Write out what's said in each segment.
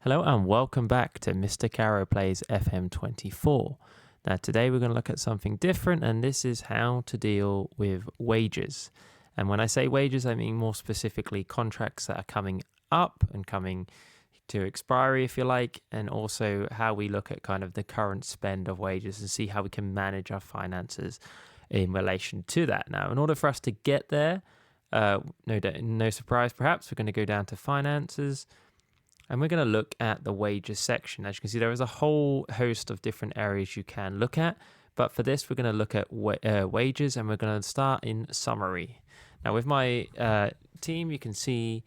Hello and welcome back to Mr. Caro Plays FM24. Now today we're going to look at something different, and this is how to deal with wages. And when I say wages, I mean more specifically contracts that are coming up and coming to expiry, if you like, and also how we look at kind of the current spend of wages and see how we can manage our finances in relation to that. Now, in order for us to get there, no surprise perhaps, we're going to go down to finances. And we're going to look at the wages section. As you can see, there is a whole host of different areas you can look at. But for this, we're going to look at wages, and we're going to start in summary. Now, with my team, you can see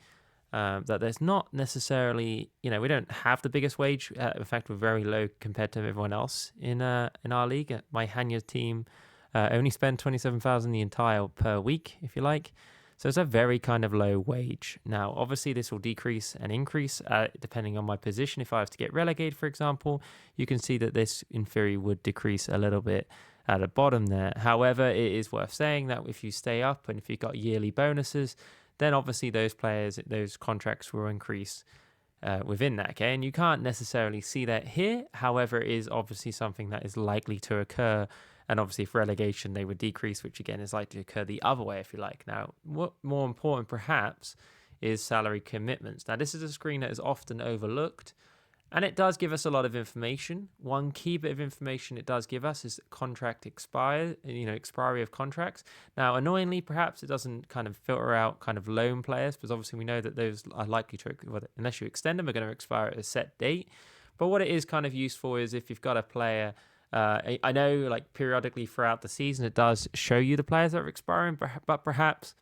that there's not necessarily, we don't have the biggest wage. In fact, we're very low compared to everyone else in our league. My Hanya team only spend $27,000 the entire per week, if you like. So it's a very kind of low wage. Now, obviously, this will decrease and increase depending on my position. If I was to get relegated, for example, you can see that this, in theory, would decrease a little bit at the bottom there. However, it is worth saying that if you stay up and if you've got yearly bonuses, then obviously those contracts will increase within that, okay? And you can't necessarily see that here. However, it is obviously something that is likely to occur. And obviously, for relegation, they would decrease, which again is likely to occur the other way, if you like. Now, what more important perhaps is salary commitments. Now, this is a screen that is often overlooked, and it does give us a lot of information. One key bit of information it does give us is contract expiry of contracts. Now, annoyingly, perhaps it doesn't kind of filter out kind of loan players, because obviously we know that those are likely to, unless you extend them, are going to expire at a set date. But what it is kind of useful is if you've got a player. I know, like, periodically throughout the season, it does show you the players that are expiring, but perhaps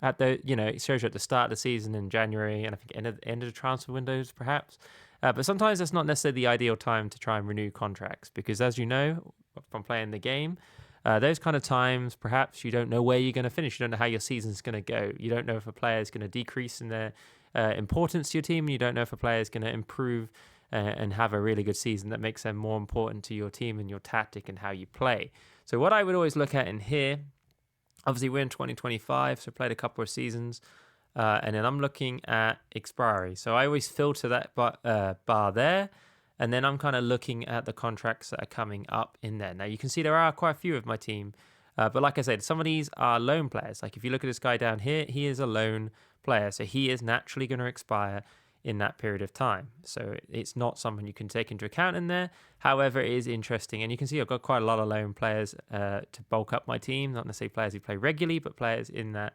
at it shows you at the start of the season in January, and I think end of the transfer windows, perhaps. But sometimes that's not necessarily the ideal time to try and renew contracts, because as you know from playing the game, those kind of times, perhaps you don't know where you're going to finish. You don't know how your season's going to go. You don't know if a player is going to decrease in their importance to your team. You don't know if a player is going to improve and have a really good season that makes them more important to your team and your tactic and how you play. So what I would always look at in here, obviously we're in 2025, so played a couple of seasons, and then I'm looking at expiry. So I always filter that bar there, and then I'm kind of looking at the contracts that are coming up in there. Now you can see there are quite a few of my team, but like I said, some of these are loan players. Like if you look at this guy down here, he is a loan player, so he is naturally going to expire in that period of time. So it's not something you can take into account in there. However, it is interesting. And you can see I've got quite a lot of loan players to bulk up my team, not necessarily players who play regularly, but players in that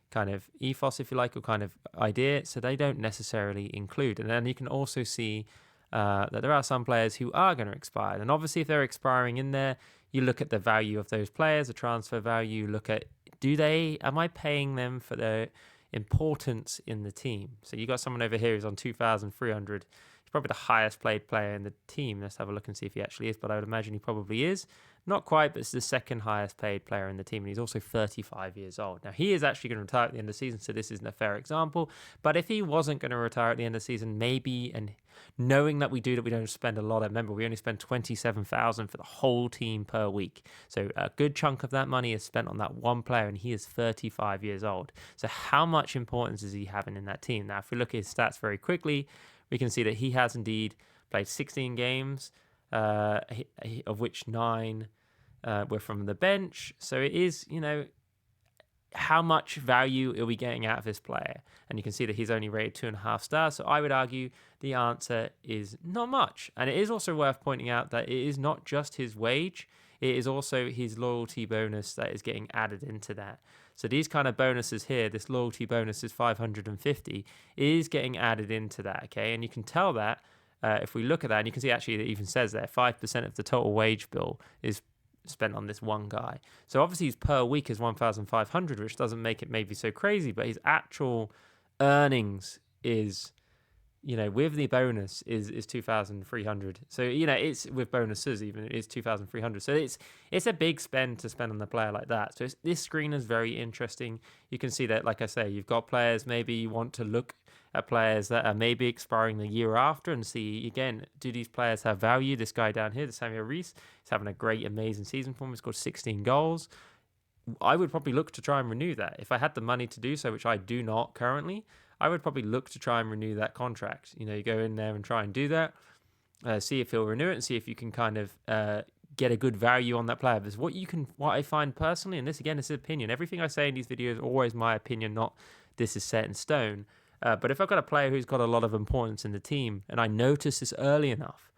kind of ethos, if you like, or kind of idea. So they don't necessarily include. And then you can also see that there are some players who are going to expire. And obviously, if they're expiring in there, you look at the value of those players, the transfer value, look at, am I paying them for their importance in the team? So you got someone over here who's on 2,300. He's probably the highest paid player in the team. Let's have a look and see if he actually is, but I would imagine he probably is. Not quite, but it's the second highest paid player in the team, and he's also 35 years old. Now, he is actually going to retire at the end of the season, so this isn't a fair example. But if he wasn't going to retire at the end of the season, maybe, and knowing that we don't spend a lot, remember, we only spend $27,000 for the whole team per week. So a good chunk of that money is spent on that one player, and he is 35 years old. So how much importance is he having in that team? Now, if we look at his stats very quickly, we can see that he has indeed played 16 games, of which 9 were from the bench. So it is, how much value are we getting out of this player? And you can see that he's only rated 2.5 stars. So I would argue the answer is not much. And it is also worth pointing out that it is not just his wage. It is also his loyalty bonus that is getting added into that. So these kind of bonuses here, this loyalty bonus is 550, is getting added into that, okay? And you can tell that if we look at that, and you can see actually it even says there, 5% of the total wage bill is spent on this one guy. So obviously his per week is 1,500, which doesn't make it maybe so crazy, but his actual earnings is, with the bonus is 2,300. So, it's with bonuses even, it is 2,300. So it's a big spend to spend on a player like that. So this screen is very interesting. You can see that, like I say, you've got players, maybe you want to look at players that are maybe expiring the year after and see, again, do these players have value? This guy down here, the Samuel Reese, he's having a great, amazing season for him. He's scored 16 goals. I would probably look to try and renew that. If I had the money to do so, which I do not currently, I would probably look to try and renew that contract. You go in there and try and do that, see if he'll renew it, and see if you can kind of get a good value on that player. Because what I find personally, and this again is opinion. Everything I say in these videos is always my opinion, not this is set in stone. But if I've got a player who's got a lot of importance in the team, and I notice this early enough,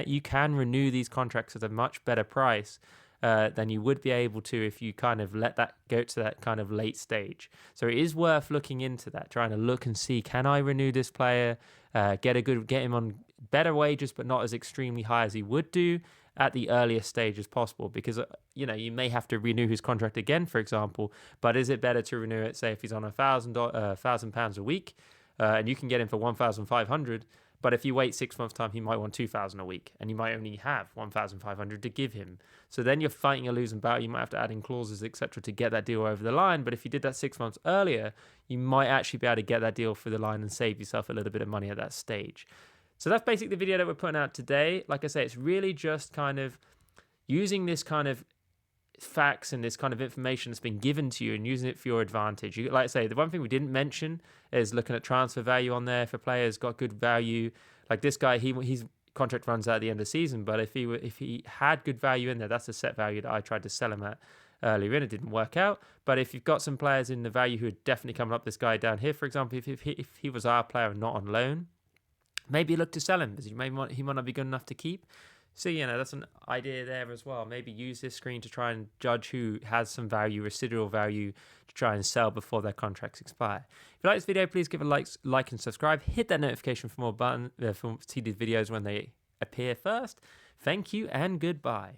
you can renew these contracts at a much better price than you would be able to if you kind of let that go to that kind of late stage. So it is worth looking into that, trying to look and see, can I renew this player, get him on better wages, but not as extremely high as he would do at the earliest stage as possible, because you may have to renew his contract again, for example. But is it better to renew it, say, if he's on £1,000 a week, and you can get him for 1,500? But if you wait 6 months' time, he might want 2,000 a week, and you might only have 1,500 to give him. So then you're fighting a losing battle. You might have to add in clauses, etc., to get that deal over the line. But if you did that 6 months earlier, you might actually be able to get that deal for the line and save yourself a little bit of money at that stage. So that's basically the video that we're putting out today. Like I say, it's really just kind of using this kind of facts and this kind of information that's been given to you and using it for your advantage. Like I say, the one thing we didn't mention is looking at transfer value on there. For players got good value, like this guy, his contract runs out at the end of the season, but if he had good value in there, that's a set value that I tried to sell him at earlier in. It didn't work out. But if you've got some players in the value who are definitely coming up, this guy down here, for example, if he was our player and not on loan, maybe look to sell him because he might not be good enough to keep. So, that's an idea there as well. Maybe use this screen to try and judge who has some value, residual value, to try and sell before their contracts expire. If you like this video, please give a like and subscribe. Hit that notification for more button, for see these videos when they appear first. Thank you and goodbye.